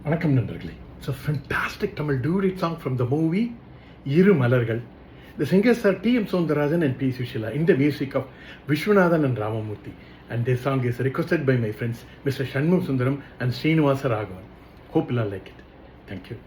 வணக்கம் நண்பர்களே. It's a fantastic Tamil duet song from the movie இரு மலர்கள். The singers are T.M. Soundarajan and P. Sushila in the music of Vishwanathan and Ramamurthy. And this song is requested by my friends Mr. Shanmugam Sundaram and Srinivasa Raghavan. Hope you all like it. Thank you.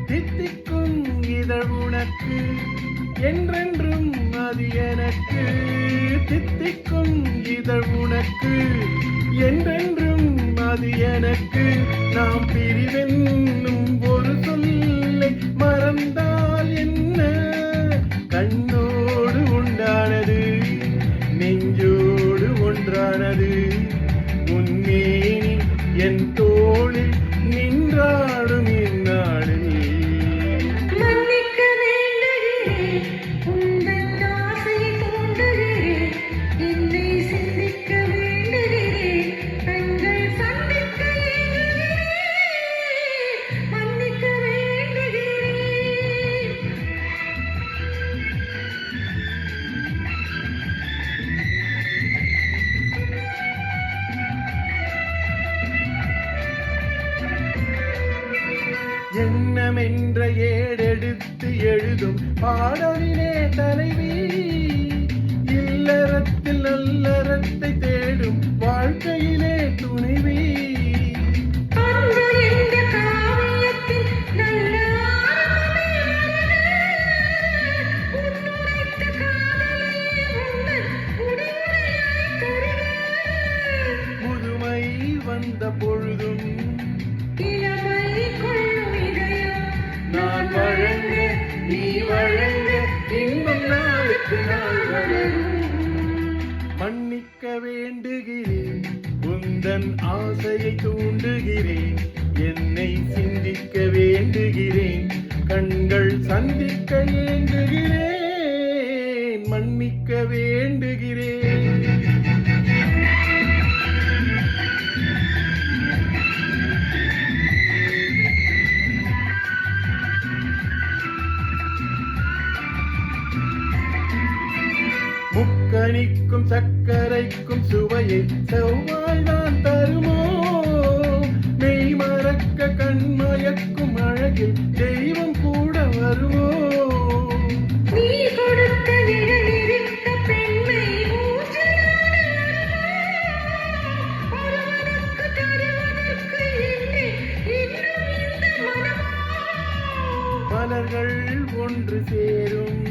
தித்திக்கும் இதழ் உனக்கு என்றென்றும் அது எனக்கு. தித்திக்கும் இதழ் உனக்கு என்றென்றும் அது எனக்கு. நாம் பிரிவென்னும் ஒரு சொல்லை மறந்தால் என்ன? கண்ணோடு உண்டானது நெஞ்சோடு ஒன்றானது. உன்மேனி என் தோளில் நின்றாடும் இந்நாளில். எண்ணம் என்ற ஏடெடுத்து எழுதும் பாடலிலே தலைவி. இல்லறத்தில் நல்லறத்தை தேடும் வாழ்க்கையிலே துணைவி. முதுமை வந்த பொழுதும் நான் வழங்க நீ வழங்க இன்னும் நாளுக்கு நாள் வளரும். மன்னிக்க வேண்டுகிறேன், உந்தன் ஆசையை தூண்டுகிறேன். என்னை சிந்திக்க வேண்டுகிறேன், கண்கள் சந்திக்க ஏங்குகிறேன். மன்னிக்க வேண்டுகிறேன். முக்கணிக்கும் சர்க்கரைக்கும் சுவையை செவ்வாய் தான் தருமோ? மெய் மறக்க கண்மயக்கும் அழகில் தெய்வம் கூட வருமோ? நீ கொடுத்த நிழலிருக்க பெண்மை ஒருவனுக்கு தருவதற்கு இன்னும் இந்த மனமோ? மலர்கள் ஒன்று சேரும்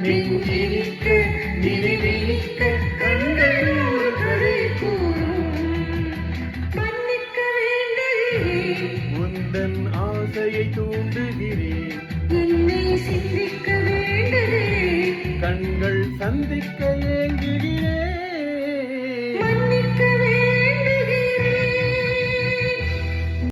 நெஞ்சினிக்க நினைவினிக்க கண்கள் ஒரு கதை கூறும். மன்னிக்க வேண்டுகிறேன், உந்தன் ஆசையை தூண்டுகிறேன். என்னை சிந்திக்க வேண்டுகிறேன், கண்கள் சந்திக்க ஏங்குகிறேன்.